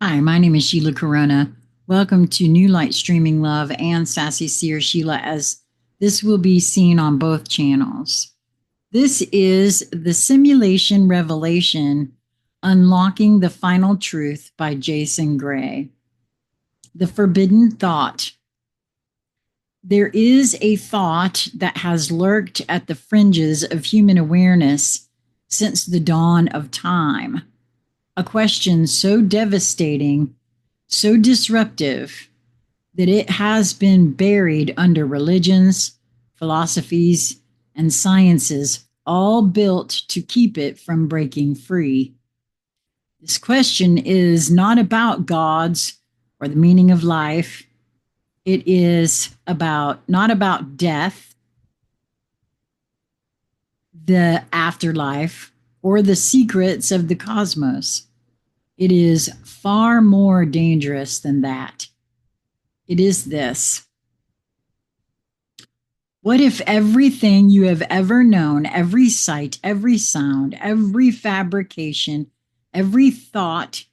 Hi, my name is Sheila Corona. Welcome to New Light Streaming Love and Sassy Seer Sheila, as this will be seen on both channels. This is the Simulation Revelation, Unlocking the Final Truth by Jason Gray. The Forbidden Thought. There is a thought that has lurked at the fringes of human awareness since the dawn of time. A question so devastating, so disruptive, that it has been buried under religions, philosophies, and sciences, all built to keep it from breaking free. This question is not about gods or the meaning of life. It is not about death, the afterlife, or the secrets of the cosmos. It is far more dangerous than that. It is this. What if everything you have ever known, every sight, every sound, every fabrication, every thought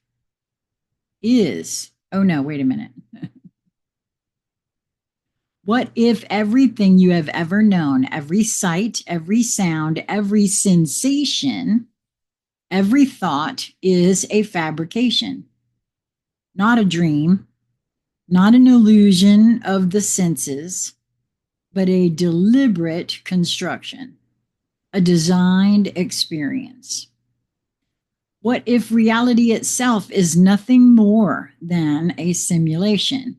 is, oh no, wait a minute. What if everything you have ever known, every sight, every sound, every sensation, every thought is a fabrication, not a dream, not an illusion of the senses, but a deliberate construction, a designed experience? What if reality itself is nothing more than a simulation?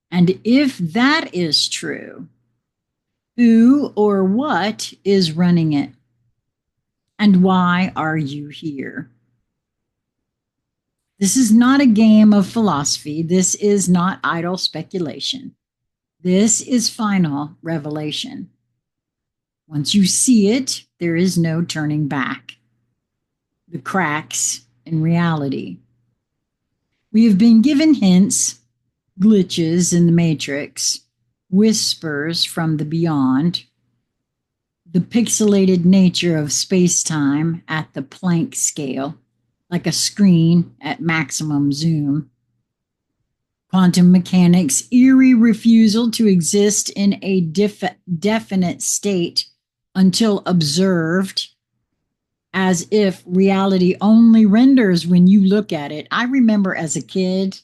And if that is true, who or what is running it? And why are you here? This is not a game of philosophy. This is not idle speculation. This is final revelation. Once you see it, there is no turning back. The cracks in reality. We have been given hints, glitches in the matrix, whispers from the beyond, the pixelated nature of space-time at the Planck scale, like a screen at maximum zoom, quantum mechanics' eerie refusal to exist in a definite state until observed, as if reality only renders when you look at it. I remember as a kid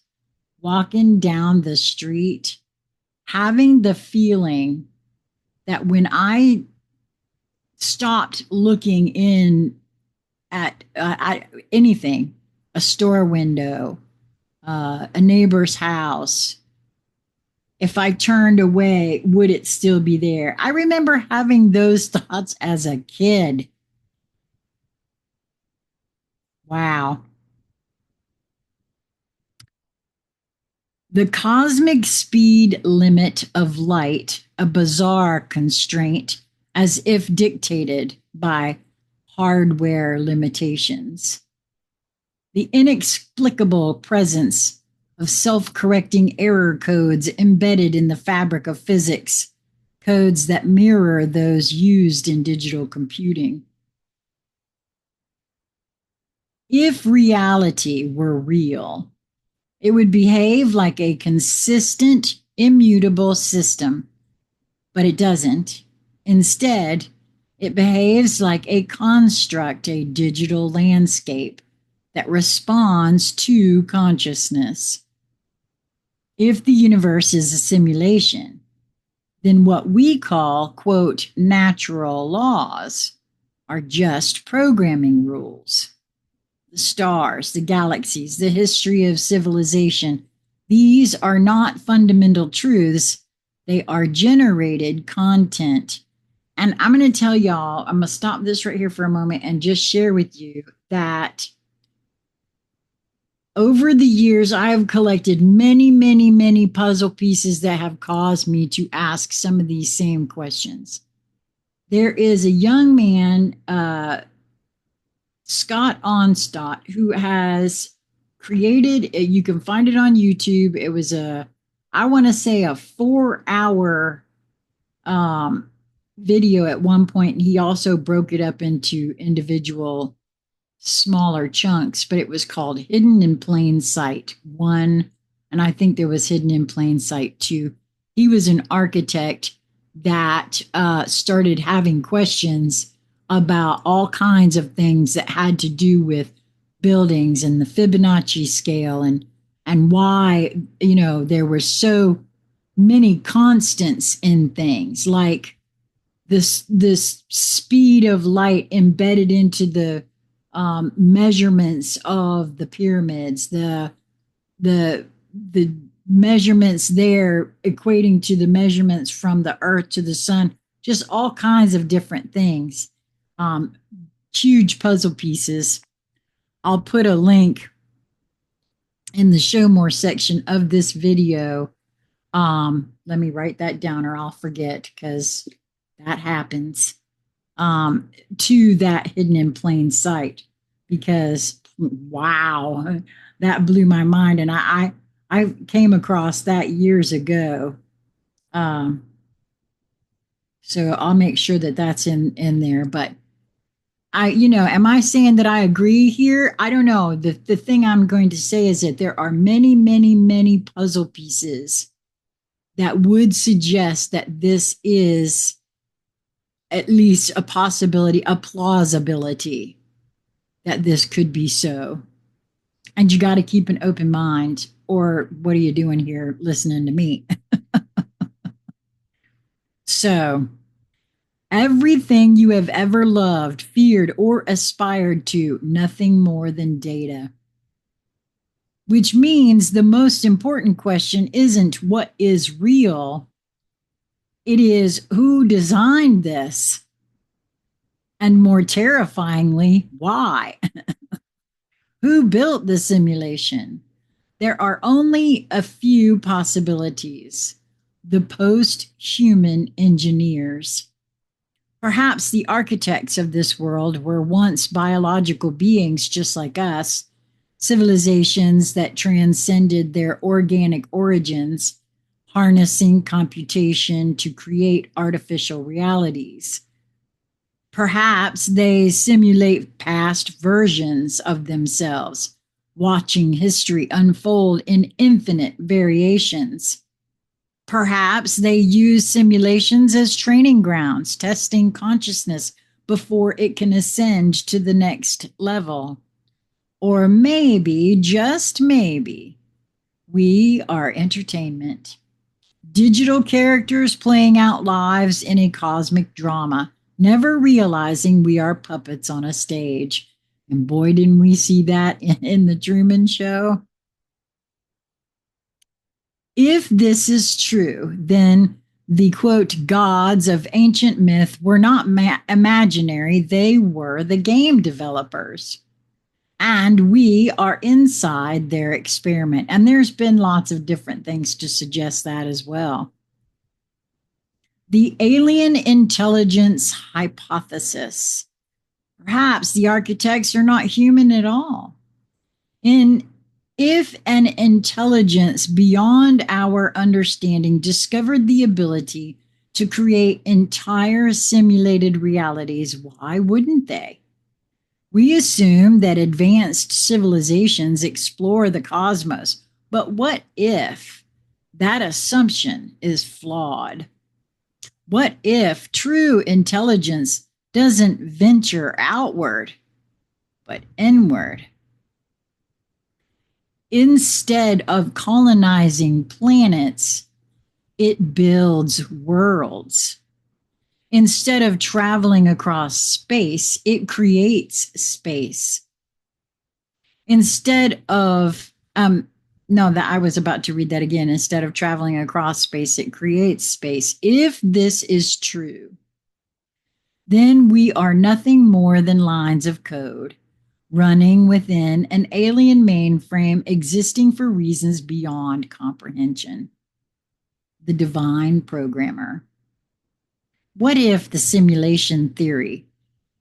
walking down the street, having the feeling that when I stopped looking in at anything, a store window, a neighbor's house, if I turned away, would it still be there? I remember having those thoughts as a kid. Wow. The cosmic speed limit of light, a bizarre constraint, as if dictated by hardware limitations. The inexplicable presence of self-correcting error codes embedded in the fabric of physics, codes that mirror those used in digital computing. If reality were real, it would behave like a consistent, immutable system, but it doesn't. Instead, it behaves like a construct, a digital landscape that responds to consciousness. If the universe is a simulation, then what we call, quote, natural laws are just programming rules. The stars, the galaxies, the history of civilization, these are not fundamental truths. They are generated content. And I'm going to tell y'all, I'm going to stop this right here for a moment and just share with you that over the years, I have collected many, many, many puzzle pieces that have caused me to ask some of these same questions. There is a young man, Scott Onstott, who has created, you can find it on YouTube. It was I want to say a 4-hour video at one point. And he also broke it up into individual smaller chunks, but it was called Hidden in Plain Sight 1, and I think there was Hidden in Plain Sight 2. He was an architect that started having questions about all kinds of things that had to do with buildings and the Fibonacci scale, and why, you know, there were so many constants in things, like this speed of light embedded into the measurements of the pyramids, the measurements there equating to the measurements from the earth to the sun, just all kinds of different things. Huge puzzle pieces. I'll put a link in the show more section of this video. Let me write that down or I'll forget, because that happens, to that Hidden in Plain Sight, because wow, that blew my mind. And I came across that years ago. So I'll make sure that that's in there. But am I saying that I agree here? I don't know. The thing I'm going to say is that there are many, many, many puzzle pieces that would suggest that this is at least a possibility, a plausibility that this could be so. And you got to keep an open mind, or what are you doing here listening to me? So, everything you have ever loved, feared, or aspired to, nothing more than data. Which means the most important question isn't what is real, it is who designed this? And more terrifyingly, why? Who built the simulation? There are only a few possibilities. The post-human engineers. Perhaps the architects of this world were once biological beings just like us, civilizations that transcended their organic origins, harnessing computation to create artificial realities. Perhaps they simulate past versions of themselves, watching history unfold in infinite variations. Perhaps they use simulations as training grounds, testing consciousness before it can ascend to the next level. Or maybe, just maybe, we are entertainment. Digital characters playing out lives in a cosmic drama, never realizing we are puppets on a stage. And boy, didn't we see that in the Truman Show. If this is true, then the, quote, gods of ancient myth were not imaginary, they were the game developers. And we are inside their experiment. And there's been lots of different things to suggest that as well. The alien intelligence hypothesis. Perhaps the architects are not human at all. If an intelligence beyond our understanding discovered the ability to create entire simulated realities, why wouldn't they? We assume that advanced civilizations explore the cosmos, but what if that assumption is flawed? What if true intelligence doesn't venture outward, but inward? Instead of colonizing planets, it builds worlds. Instead of traveling across space, it creates space. Instead of, I was about to read that again. Instead of traveling across space, it creates space. If this is true, then we are nothing more than lines of code running within an alien mainframe existing for reasons beyond comprehension. The divine programmer. What if the simulation theory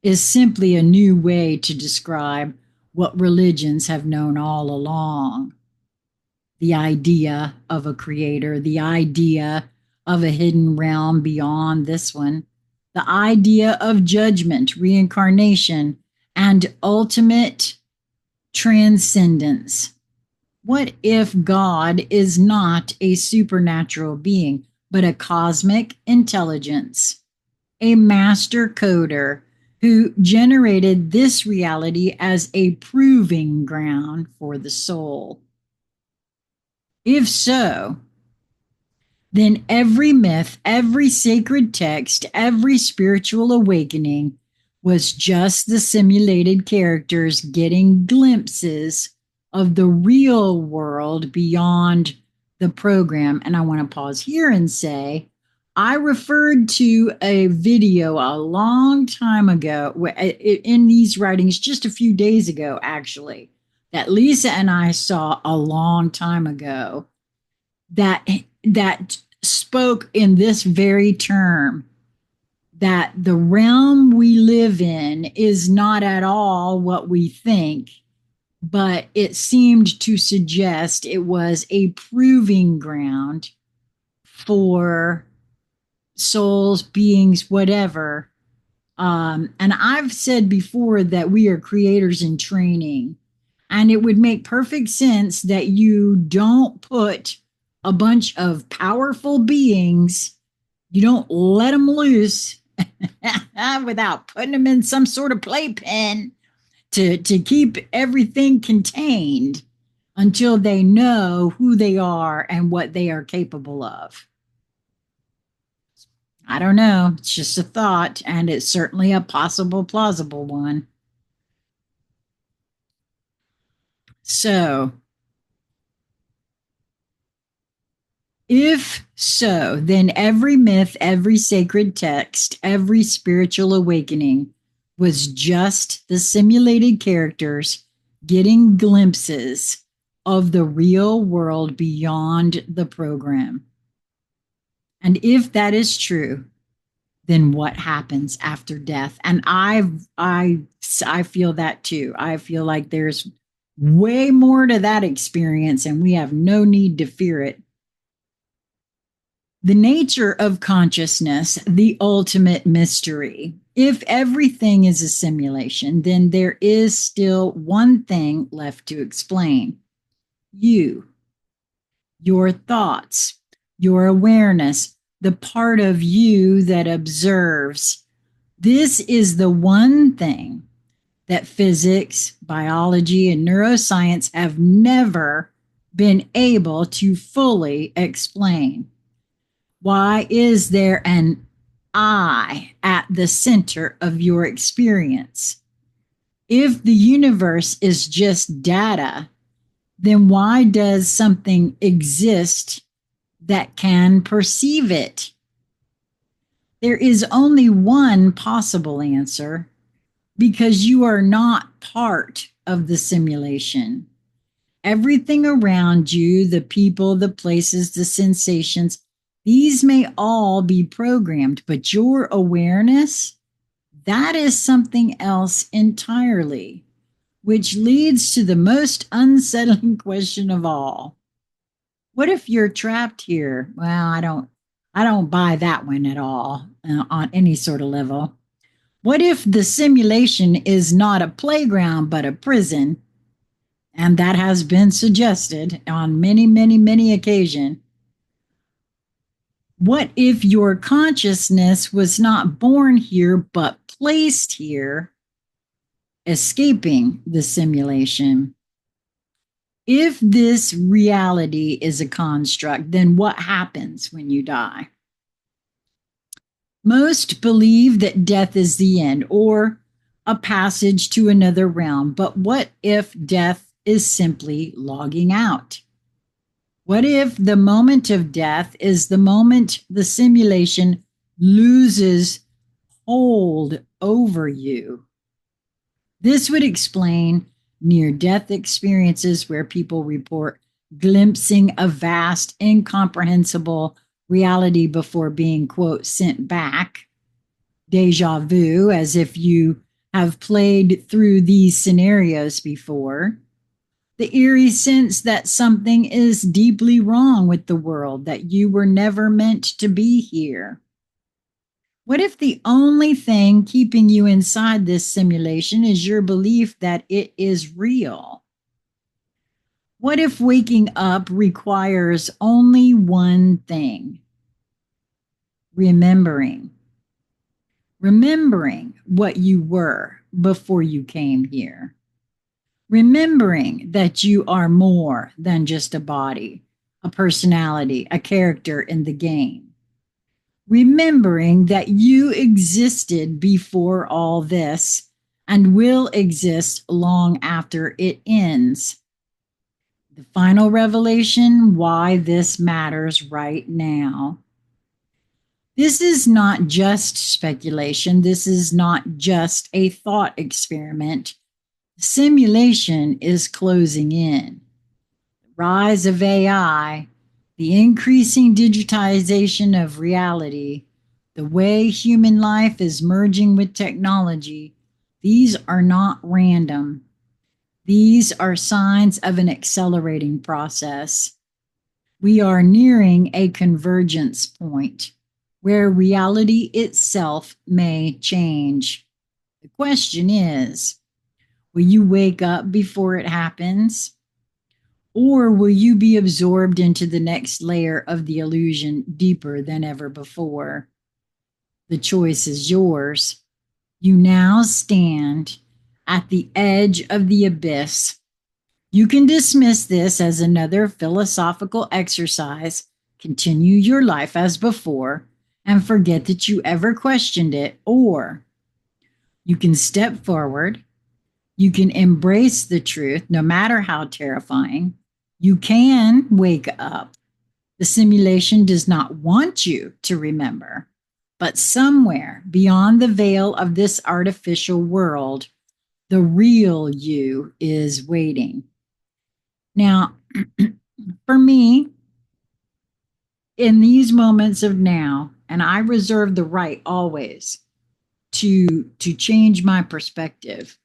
is simply a new way to describe what religions have known all along? The idea of a creator, the idea of a hidden realm beyond this one, the idea of judgment, reincarnation, and ultimate transcendence. What if God is not a supernatural being, but a cosmic intelligence, a master coder who generated this reality as a proving ground for the soul? If so, then every myth, every sacred text, every spiritual awakening was just the simulated characters getting glimpses of the real world beyond the program. And I want to pause here and say, I referred to a video a long time ago in these writings, just a few days ago, actually, that Lisa and I saw a long time ago that spoke in this very term, that the realm we live in is not at all what we think, but it seemed to suggest it was a proving ground for souls, beings, whatever. And I've said before that we are creators in training, and it would make perfect sense that you don't put a bunch of powerful beings, you don't let them loose without putting them in some sort of playpen to keep everything contained until they know who they are and what they are capable of. I don't know. It's just a thought, and it's certainly a possible, plausible one. So, if so, then every myth, every sacred text, every spiritual awakening was just the simulated characters getting glimpses of the real world beyond the program. And if that is true, then what happens after death? And I feel that too. I feel like there's way more to that experience, and we have no need to fear it. The nature of consciousness, the ultimate mystery. If everything is a simulation, then there is still one thing left to explain: you, your thoughts, your awareness, the part of you that observes. This is the one thing that physics, biology, and neuroscience have never been able to fully explain. Why is there an I at the center of your experience? If the universe is just data, then why does something exist that can perceive it? There is only one possible answer: because you are not part of the simulation. Everything around you, the people, the places, the sensations, these may all be programmed, but your awareness, that is something else entirely, which leads to the most unsettling question of all. What if you're trapped here? Well, I don't buy that one at all on any sort of level. What if the simulation is not a playground, but a prison? And that has been suggested on many, many, many occasions. What if your consciousness was not born here, but placed here, escaping the simulation? If this reality is a construct, then what happens when you die? Most believe that death is the end or a passage to another realm. But what if death is simply logging out? What if the moment of death is the moment the simulation loses hold over you? This would explain near-death experiences where people report glimpsing a vast, incomprehensible reality before being, quote, sent back. Deja vu, as if you have played through these scenarios before. The eerie sense that something is deeply wrong with the world, that you were never meant to be here. What if the only thing keeping you inside this simulation is your belief that it is real? What if waking up requires only one thing? Remembering. Remembering what you were before you came here. Remembering that you are more than just a body, a personality, a character in the game. Remembering that you existed before all this and will exist long after it ends. The final revelation, why this matters right now. This is not just speculation. This is not just a thought experiment. Simulation is closing in. Rise of AI, the increasing digitization of reality, the way human life is merging with technology, these are not random. These are signs of an accelerating process. We are nearing a convergence point where reality itself may change. The question is, will you wake up before it happens? Or will you be absorbed into the next layer of the illusion deeper than ever before? The choice is yours. You now stand at the edge of the abyss. You can dismiss this as another philosophical exercise, continue your life as before, and forget that you ever questioned it, or you can step forward. You can embrace the truth, no matter how terrifying. You can wake up. The simulation does not want you to remember, but somewhere beyond the veil of this artificial world, the real you is waiting. Now, for me, in these moments of now, and I reserve the right always to change my perspective.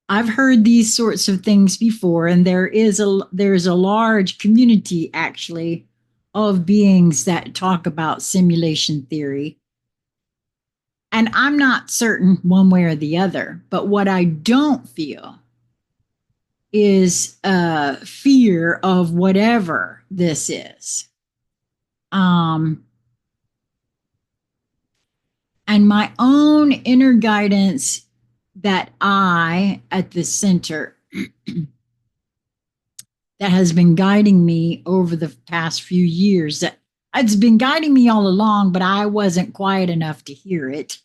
I've heard these sorts of things before, and there's a large community actually of beings that talk about simulation theory. And I'm not certain one way or the other, but what I don't feel is fear of whatever this is. And my own inner guidance that I, at the center, that has been guiding me over the past few years, that it's been guiding me all along, but I wasn't quiet enough to hear it,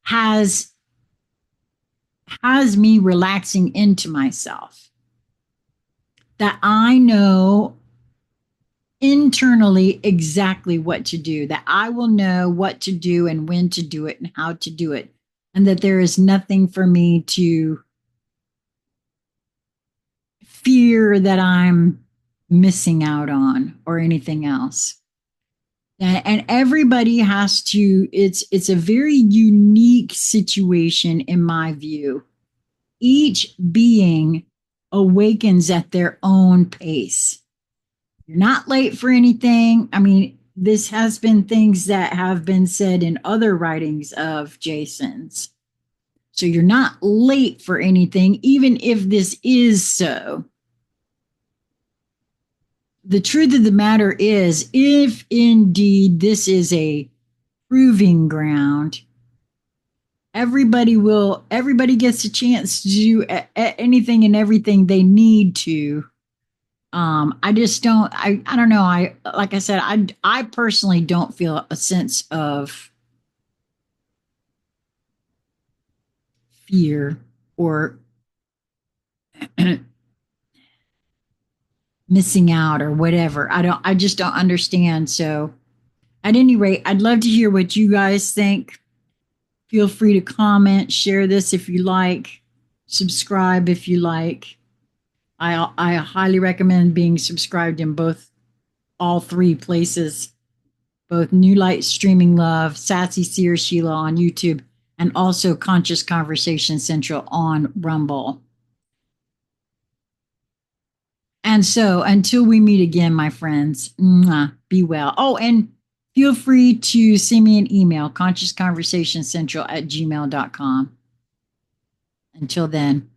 has me relaxing into myself. That I know internally exactly what to do, that I will know what to do and when to do it and how to do it, and that there is nothing for me to fear that I'm missing out on or anything else. And everybody has to, it's a very unique situation in my view. Each being awakens at their own pace. You're not late for anything. I mean, this has been things that have been said in other writings of Jason's. So you're not late for anything, even if this is so. The truth of the matter is, if indeed this is a proving ground, everybody gets a chance to do anything and everything they need to. I just don't, I don't know. Like I said, I personally don't feel a sense of fear or missing out or whatever. I just don't understand. So at any rate, I'd love to hear what you guys think. Feel free to comment, share this if you like, subscribe if you like. I highly recommend being subscribed in all three places, both New Light Streaming Love, Sassy Seer Sheila on YouTube, and also Conscious Conversation Central on Rumble. And so until we meet again, my friends, be well. Oh, and feel free to send me an email, consciousconversationscentral@gmail.com. Until then.